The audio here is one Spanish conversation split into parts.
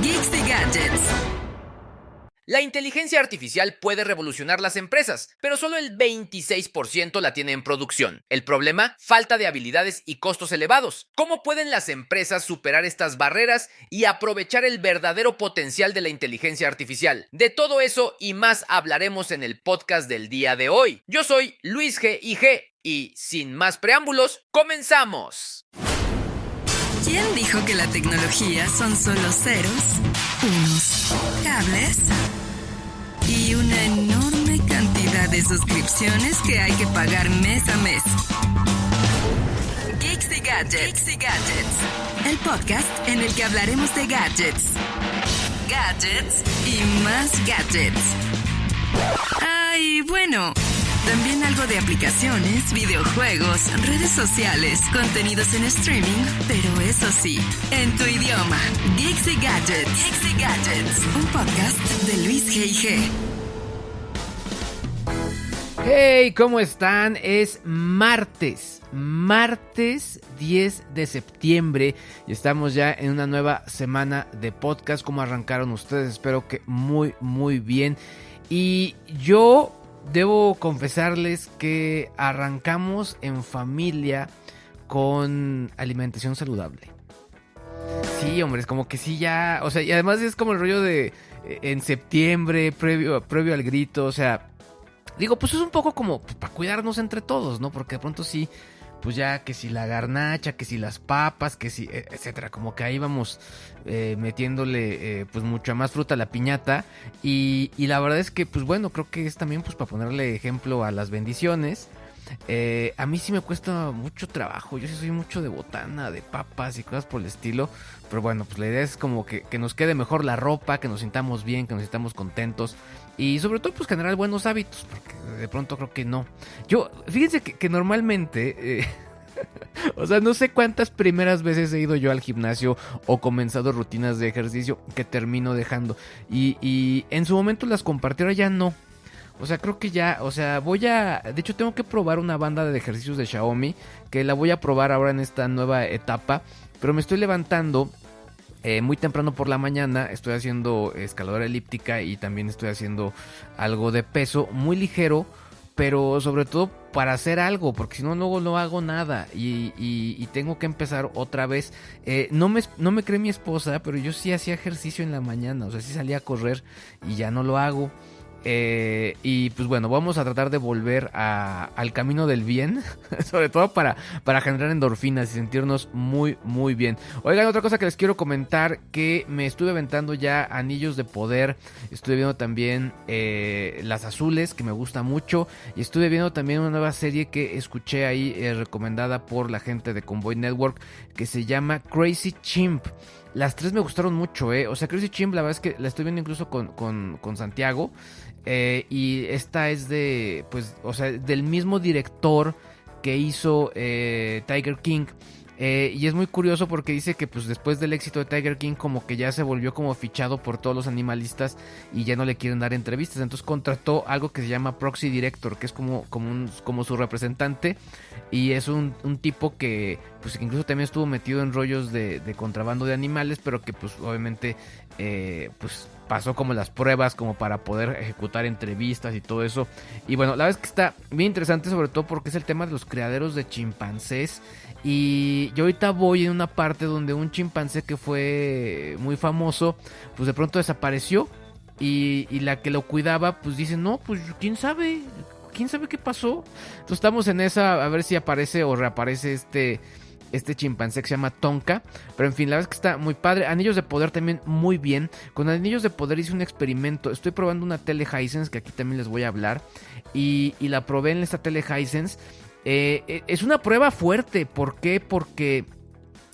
Geeks y Gadgets. La inteligencia artificial puede revolucionar las empresas, pero solo el 26% la tiene en producción. El problema, falta de habilidades y costos elevados. ¿Cómo pueden las empresas superar estas barreras y aprovechar el verdadero potencial de la inteligencia artificial? De todo eso y más hablaremos en el podcast del día de hoy. Yo soy Luis G. y G. Y sin más preámbulos, ¡comenzamos! ¿Quién dijo que la tecnología son solo ceros, unos, cables y una enorme cantidad de suscripciones que hay que pagar mes a mes? Geeks y Gadgets. El podcast en el que hablaremos de gadgets, y más gadgets. Y bueno, también algo de aplicaciones, videojuegos, redes sociales, contenidos en streaming, pero eso sí, en tu idioma. Geeks y Gadgets. Un podcast de Luis G. Hey, ¿cómo están? Es martes 10 de septiembre y estamos ya en una nueva semana de podcast. ¿Cómo arrancaron ustedes? Espero que muy bien. Y yo debo confesarles que arrancamos en familia con alimentación saludable. Sí, hombre, es como que sí ya, o sea, y además es como el rollo de en septiembre, previo al grito, o sea, digo, pues es un poco como para cuidarnos entre todos, ¿no? Porque de pronto sí, pues ya que si la garnacha, que si las papas, que si, etcétera, como que ahí vamos metiéndole pues mucha más fruta a la piñata y la verdad es que pues bueno, creo que es también pues para ponerle ejemplo a las bendiciones. A mí sí me cuesta mucho trabajo, yo sí soy mucho de botana, de papas y cosas por el estilo, pero bueno, pues la idea es como que nos quede mejor la ropa, que nos sintamos bien, que nos sintamos contentos y sobre todo pues generar buenos hábitos, porque de pronto creo que no. Yo, fíjense que normalmente, o sea, no sé cuántas primeras veces he ido yo al gimnasio o comenzado rutinas de ejercicio que termino dejando y en su momento las compartí, ahora ya no. O sea, creo que ya, o sea, de hecho tengo que probar una banda de ejercicios de Xiaomi, que la voy a probar ahora en esta nueva etapa, pero me estoy levantando muy temprano por la mañana, estoy haciendo escaladora elíptica y también estoy haciendo algo de peso, muy ligero, pero sobre todo para hacer algo, porque si no luego no hago nada y tengo que empezar otra vez. No me cree mi esposa, pero yo sí hacía ejercicio en la mañana, o sea, sí salía a correr y ya no lo hago. Y pues bueno, vamos a tratar de volver al camino del bien, sobre todo para generar endorfinas y sentirnos muy bien. Oigan, otra cosa que les quiero comentar, que me estuve aventando ya Anillos de Poder, estuve viendo también Las Azules, que me gusta mucho, y estuve viendo también una nueva serie que escuché ahí recomendada por la gente de Convoy Network, que se llama Crazy Chimp. Las tres me gustaron mucho, o sea, Crazy Chimp la verdad es que la estoy viendo incluso con Santiago. Y esta es de, pues, o sea, del mismo director que hizo Tiger King. Y es muy curioso porque dice que pues después del éxito de Tiger King como que ya se volvió como fichado por todos los animalistas y ya no le quieren dar entrevistas. Entonces contrató algo que se llama Proxy Director, que es como su representante. Y es un tipo que pues incluso también estuvo metido en rollos de contrabando de animales, pero que pues obviamente pues pasó como las pruebas como para poder ejecutar entrevistas y todo eso. Y bueno, la verdad es que está bien interesante, sobre todo porque es el tema de los criaderos de chimpancés. Y yo ahorita voy en una parte donde un chimpancé que fue muy famoso, pues de pronto desapareció. Y la que lo cuidaba, pues dice, no, pues quién sabe qué pasó. Entonces estamos en esa, a ver si aparece o reaparece este chimpancé que se llama Tonka. Pero en fin, la verdad es que está muy padre. Anillos de Poder también muy bien. Con Anillos de Poder hice un experimento. Estoy probando una tele Hisense, que aquí también les voy a hablar. Y la probé en esta tele Hisense. Es una prueba fuerte. ¿Por qué? Porque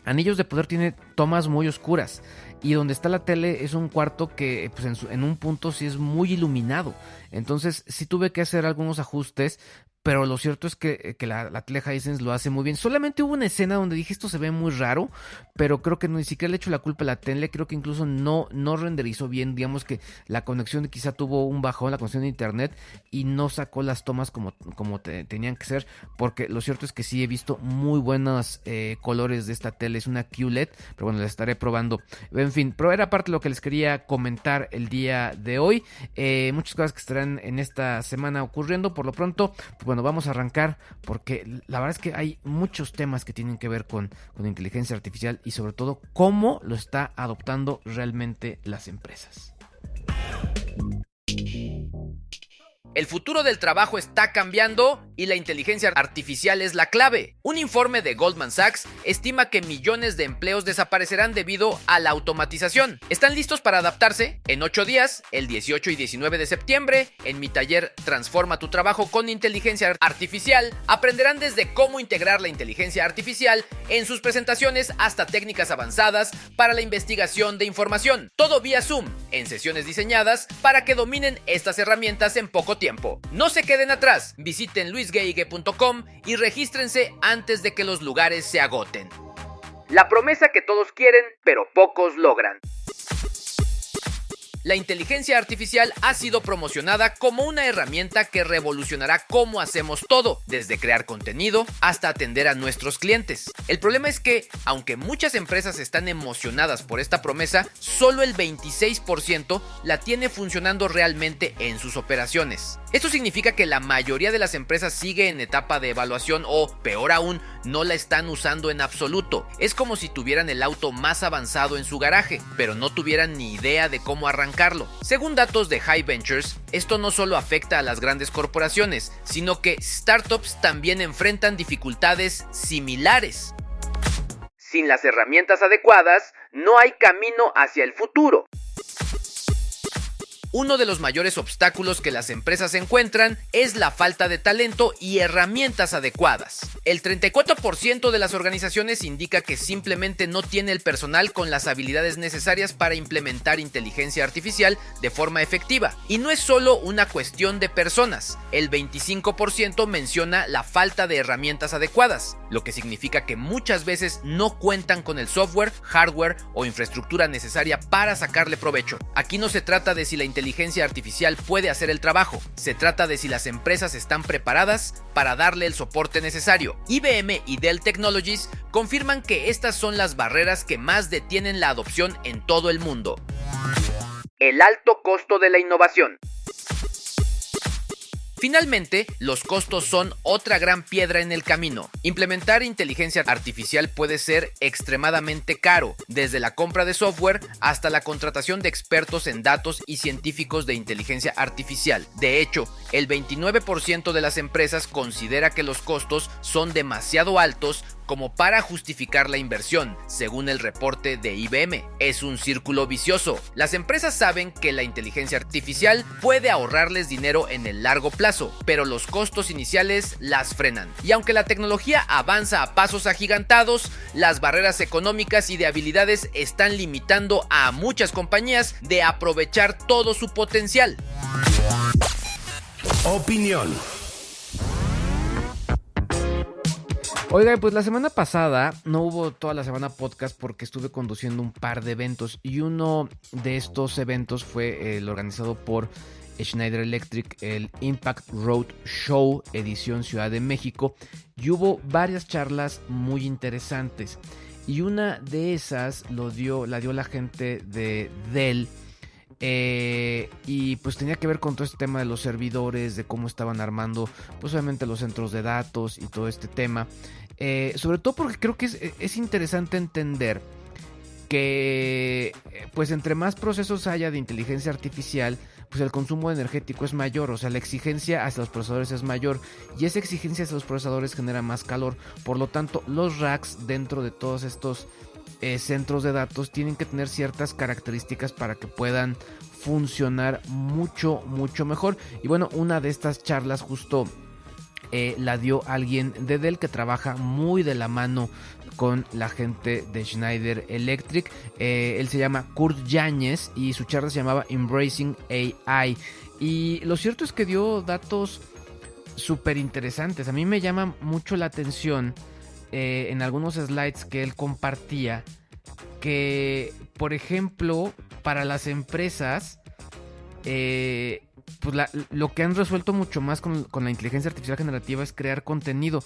Anillos de Poder tiene tomas muy oscuras. Y donde está la tele es un cuarto que pues en un punto sí es muy iluminado. Entonces sí tuve que hacer algunos ajustes pero lo cierto es que la tele Hisense lo hace muy bien. Solamente hubo una escena donde dije esto se ve muy raro, pero creo que ni siquiera le echo la culpa a la tele. Creo que incluso no renderizó bien. Digamos que la conexión quizá tuvo un bajón, la conexión de internet, y no sacó las tomas como tenían que ser. Porque lo cierto es que sí he visto muy buenos colores de esta tele. Es una QLED, pero bueno, la estaré probando. En fin, pero era parte de lo que les quería comentar el día de hoy. Muchas cosas que estarán en esta semana ocurriendo. Por lo pronto, pues bueno, vamos a arrancar porque la verdad es que hay muchos temas que tienen que ver con inteligencia artificial y sobre todo cómo lo está adoptando realmente las empresas. El futuro del trabajo está cambiando y la inteligencia artificial es la clave. Un informe de Goldman Sachs estima que millones de empleos desaparecerán debido a la automatización. ¿Están listos para adaptarse? En 8 días, el 18 y 19 de septiembre, en mi taller Transforma tu trabajo con inteligencia artificial, aprenderán desde cómo integrar la inteligencia artificial en sus presentaciones hasta técnicas avanzadas para la investigación de información. Todo vía Zoom, en sesiones diseñadas para que dominen estas herramientas en poco tiempo. No se queden atrás, visiten luisgeigue.com y regístrense antes de que los lugares se agoten. La promesa que todos quieren, pero pocos logran. La inteligencia artificial ha sido promocionada como una herramienta que revolucionará cómo hacemos todo, desde crear contenido hasta atender a nuestros clientes. El problema es que, aunque muchas empresas están emocionadas por esta promesa, solo el 26% la tiene funcionando realmente en sus operaciones. Esto significa que la mayoría de las empresas sigue en etapa de evaluación o, peor aún, no la están usando en absoluto. Es como si tuvieran el auto más avanzado en su garaje, pero no tuvieran ni idea de cómo arrancarlo. Según datos de High Ventures, esto no solo afecta a las grandes corporaciones, sino que startups también enfrentan dificultades similares. Sin las herramientas adecuadas, no hay camino hacia el futuro. Uno de los mayores obstáculos que las empresas encuentran es la falta de talento y herramientas adecuadas. El 34% de las organizaciones indica que simplemente no tiene el personal con las habilidades necesarias para implementar inteligencia artificial de forma efectiva. Y no es solo una cuestión de personas. El 25% menciona la falta de herramientas adecuadas, lo que significa que muchas veces no cuentan con el software, hardware o infraestructura necesaria para sacarle provecho. Aquí no se trata de si la inteligencia artificial puede hacer el trabajo, se trata de si las empresas están preparadas para darle el soporte necesario. IBM y Dell Technologies confirman que estas son las barreras que más detienen la adopción en todo el mundo. El alto costo de la innovación. Finalmente, los costos son otra gran piedra en el camino. Implementar inteligencia artificial puede ser extremadamente caro, desde la compra de software hasta la contratación de expertos en datos y científicos de inteligencia artificial. De hecho, el 29% de las empresas considera que los costos son demasiado altos como para justificar la inversión, según el reporte de IBM. Es un círculo vicioso. Las empresas saben que la inteligencia artificial puede ahorrarles dinero en el largo plazo, pero los costos iniciales las frenan. Y aunque la tecnología avanza a pasos agigantados, las barreras económicas y de habilidades están limitando a muchas compañías de aprovechar todo su potencial. Opinión. Oiga, pues la semana pasada no hubo toda la semana podcast porque estuve conduciendo un par de eventos y uno de estos eventos fue el organizado por Schneider Electric, el Impact Road Show edición Ciudad de México, y hubo varias charlas muy interesantes y una de esas la dio la gente de Dell. Y pues tenía que ver con todo este tema de los servidores, de cómo estaban armando pues obviamente los centros de datos y todo este tema, sobre todo porque creo que es interesante entender que pues entre más procesos haya de inteligencia artificial, pues el consumo energético es mayor, o sea la exigencia hacia los procesadores es mayor y esa exigencia hacia los procesadores genera más calor. Por lo tanto, los racks dentro de todos estos centros de datos tienen que tener ciertas características para que puedan funcionar mucho mejor. Y bueno, una de estas charlas justo la dio alguien de Dell que trabaja muy de la mano con la gente de Schneider Electric. Él se llama Kurt Yáñez y su charla se llamaba Embracing AI. Y lo cierto es que dio datos súper interesantes. A mí me llama mucho la atención en algunos slides que él compartía que, por ejemplo, para las empresas, pues lo que han resuelto mucho más con la inteligencia artificial generativa es crear contenido,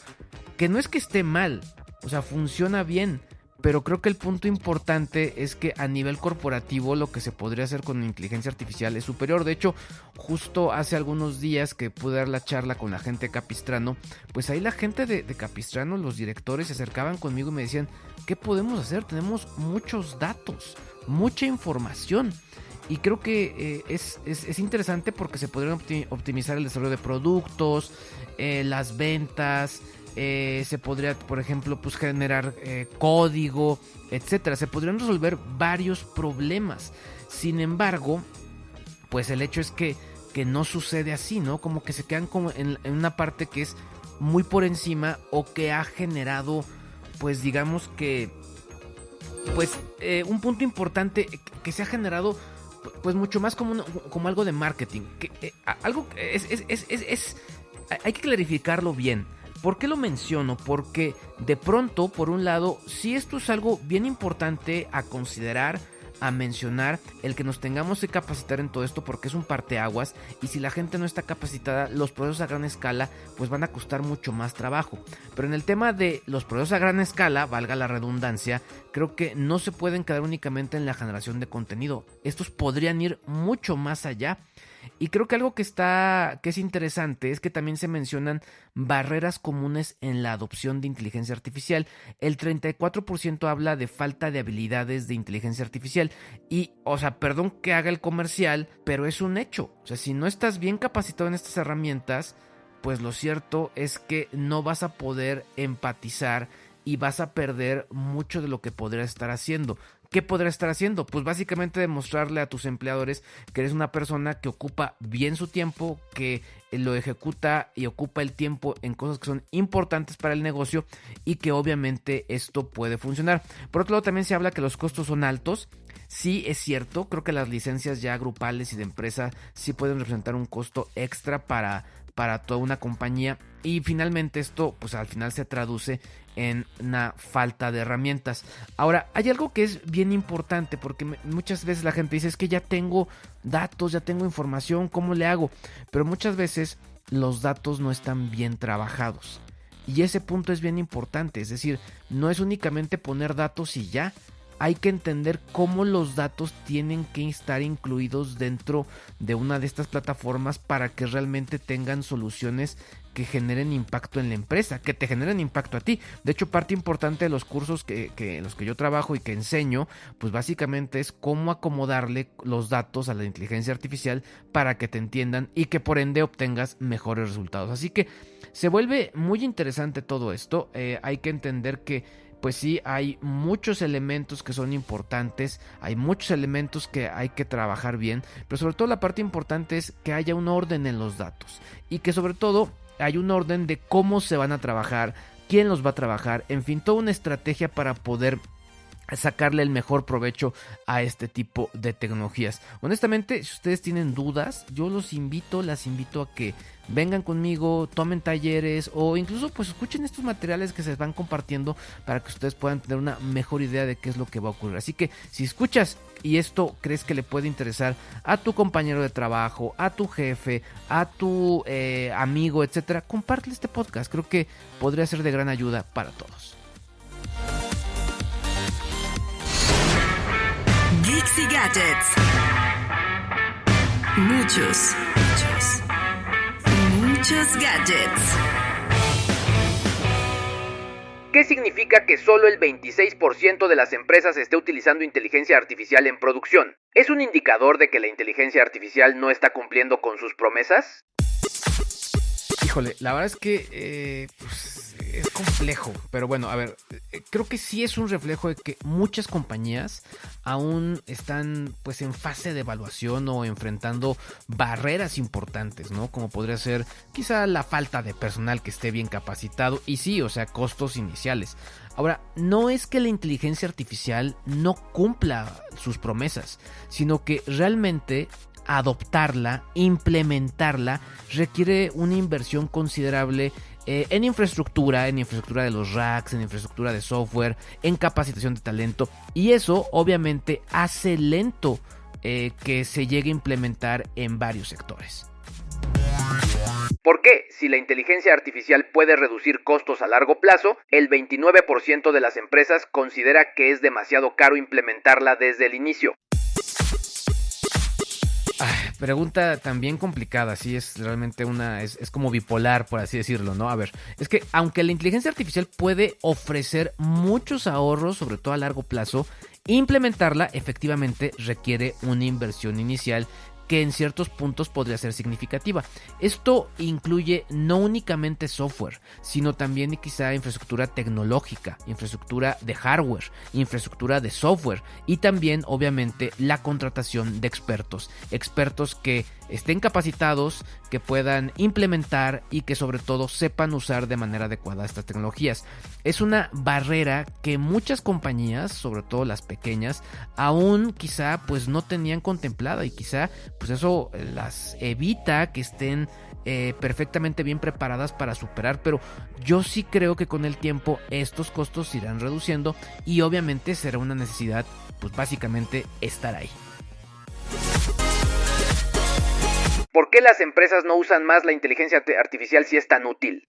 que no es que esté mal, o sea, funciona bien, pero creo que el punto importante es que a nivel corporativo lo que se podría hacer con la inteligencia artificial es superior. De hecho, justo hace algunos días que pude dar la charla con la gente de Capistrano, pues ahí la gente de Capistrano, los directores, se acercaban conmigo y me decían, ¿qué podemos hacer? Tenemos muchos datos, mucha información. Y creo que es interesante porque se podrían optimizar el desarrollo de productos, las ventas, se podría, por ejemplo, pues generar código, etcétera. Se podrían resolver varios problemas. Sin embargo, pues el hecho es que no sucede así, ¿no? Como que se quedan como en una parte que es muy por encima o que ha generado, pues digamos que, pues un punto importante que se ha generado, pues mucho más como algo de marketing. Que, algo hay que clarificarlo bien. ¿Por qué lo menciono? Porque de pronto, por un lado, sí esto es algo bien importante a considerar, a mencionar, el que nos tengamos que capacitar en todo esto, porque es un parteaguas, y si la gente no está capacitada, los procesos a gran escala pues van a costar mucho más trabajo. Pero en el tema de los procesos a gran escala, valga la redundancia, creo que no se pueden quedar únicamente en la generación de contenido. Estos podrían ir mucho más allá. Y creo que algo que es interesante es que también se mencionan barreras comunes en la adopción de inteligencia artificial. El 34% habla de falta de habilidades de inteligencia artificial. Y, o sea, perdón que haga el comercial, pero es un hecho. O sea, si no estás bien capacitado en estas herramientas, pues lo cierto es que no vas a poder empatizar y vas a perder mucho de lo que podrías estar haciendo. ¿Qué podrás estar haciendo? Pues básicamente demostrarle a tus empleadores que eres una persona que ocupa bien su tiempo, que lo ejecuta y ocupa el tiempo en cosas que son importantes para el negocio y que obviamente esto puede funcionar. Por otro lado, también se habla que los costos son altos. Sí, es cierto, creo que las licencias ya grupales y de empresa sí pueden representar un costo extra para toda una compañía, y finalmente esto pues al final se traduce en una falta de herramientas. Ahora, hay algo que es bien importante porque muchas veces la gente dice, es que ya tengo datos, ya tengo información, ¿cómo le hago? Pero muchas veces los datos no están bien trabajados, y ese punto es bien importante. Es decir, no es únicamente poner datos y ya. Hay que entender cómo los datos tienen que estar incluidos dentro de una de estas plataformas para que realmente tengan soluciones que generen impacto en la empresa, que te generen impacto a ti. De hecho, parte importante de los cursos que los que yo trabajo y que enseño, pues básicamente es cómo acomodarle los datos a la inteligencia artificial para que te entiendan y que por ende obtengas mejores resultados. Así que se vuelve muy interesante todo esto. Hay que entender que pues sí, hay muchos elementos que son importantes, hay muchos elementos que hay que trabajar bien, pero sobre todo la parte importante es que haya un orden en los datos y que sobre todo hay un orden de cómo se van a trabajar, quién los va a trabajar, en fin, toda una estrategia para poder sacarle el mejor provecho a este tipo de tecnologías. Honestamente, si ustedes tienen dudas, yo las invito a que vengan conmigo, tomen talleres o incluso pues escuchen estos materiales que se van compartiendo para que ustedes puedan tener una mejor idea de qué es lo que va a ocurrir. Así que si escuchas y esto crees que le puede interesar a tu compañero de trabajo, a tu jefe, a tu amigo, etcétera, compártele este podcast. Creo que podría ser de gran ayuda para todos. Geeks y Gadgets. Muchos gadgets. ¿Qué significa que solo el 26% de las empresas esté utilizando inteligencia artificial en producción? ¿Es un indicador de que la inteligencia artificial no está cumpliendo con sus promesas? Híjole, la verdad es que pues, es complejo, pero bueno, a ver, creo que sí es un reflejo de que muchas compañías aún están pues en fase de evaluación o enfrentando barreras importantes, ¿no? Como podría ser quizá la falta de personal que esté bien capacitado y sí, o sea, costos iniciales. Ahora, no es que la inteligencia artificial no cumpla sus promesas, sino que realmente adoptarla, implementarla, requiere una inversión considerable en infraestructura de los racks, en infraestructura de software, en capacitación de talento, y eso obviamente hace lento que se llegue a implementar en varios sectores. ¿Por qué? Si la inteligencia artificial puede reducir costos a largo plazo, el 29% de las empresas considera que es demasiado caro implementarla desde el inicio. Pregunta también complicada, sí, es realmente es como bipolar, por así decirlo, ¿no? A ver, es que aunque la inteligencia artificial puede ofrecer muchos ahorros, sobre todo a largo plazo, implementarla efectivamente requiere una inversión inicial que en ciertos puntos podría ser significativa. Esto incluye no únicamente software, sino también quizá infraestructura tecnológica, infraestructura de hardware, infraestructura de software y también obviamente la contratación de expertos que estén capacitados, que puedan implementar y que sobre todo sepan usar de manera adecuada estas tecnologías. Es una barrera que muchas compañías, sobre todo las pequeñas, aún quizá pues no tenían contemplada y quizá pues eso las evita que estén perfectamente bien preparadas para superar, pero yo sí creo que con el tiempo estos costos se irán reduciendo y obviamente será una necesidad pues básicamente estar ahí. ¿Por qué las empresas no usan más la inteligencia artificial si es tan útil?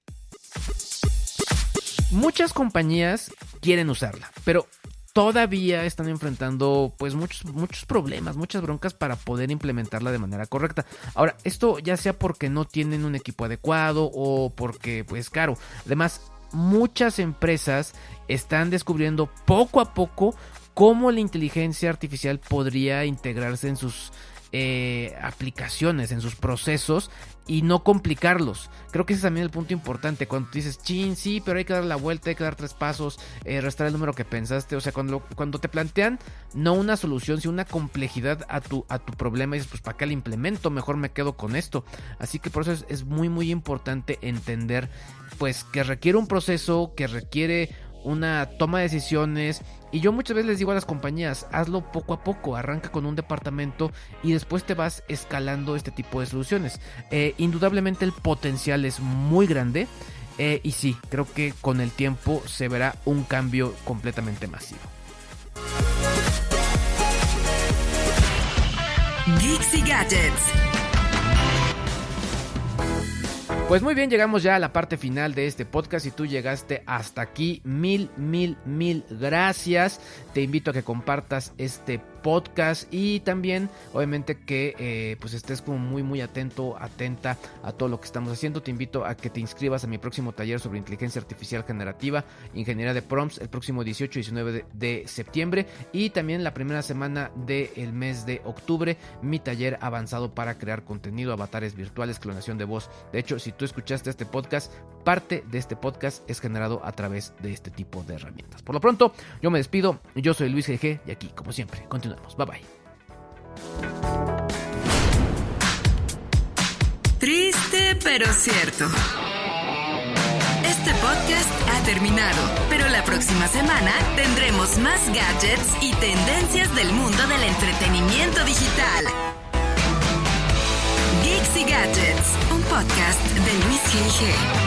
Muchas compañías quieren usarla, pero todavía están enfrentando pues muchos problemas, muchas broncas para poder implementarla de manera correcta. Ahora, esto ya sea porque no tienen un equipo adecuado o porque pues caro. Además, muchas empresas están descubriendo poco a poco cómo la inteligencia artificial podría integrarse en sus aplicaciones, en sus procesos y no complicarlos. Creo que ese es también el punto importante. Cuando dices, sí, pero hay que dar la vuelta, hay que dar 3 pasos, restar el número que pensaste. O sea, cuando te plantean no una solución, sino una complejidad a tu problema, y dices, pues ¿para qué lo implemento? Mejor me quedo con esto. Así que por eso es muy muy importante entender pues que requiere un proceso, que requiere una toma de decisiones. Y yo muchas veces les digo a las compañías, hazlo poco a poco, arranca con un departamento y después te vas escalando este tipo de soluciones. Indudablemente el potencial es muy grande y sí, creo que con el tiempo se verá un cambio completamente masivo. Geeks y Gadgets. Pues muy bien, llegamos ya a la parte final de este podcast y tú llegaste hasta aquí. Mil gracias. Te invito a que compartas este podcast y también obviamente que pues estés como muy atenta a todo lo que estamos haciendo. Te invito a que te inscribas a mi próximo taller sobre inteligencia artificial generativa, ingeniería de prompts, el próximo 18 y 19 de septiembre, y también la primera semana del mes de octubre mi taller avanzado para crear contenido, avatares virtuales, clonación de voz. De hecho, si tú escuchaste este podcast, parte de este podcast es generado a través de este tipo de herramientas. Por lo pronto, yo me despido. Yo soy Luis GG y aquí, como siempre, continuamos. Bye bye. Triste pero cierto. Este podcast ha terminado, pero la próxima semana tendremos más gadgets y tendencias del mundo del entretenimiento digital. Geeks y Gadgets, un podcast de Luis GG.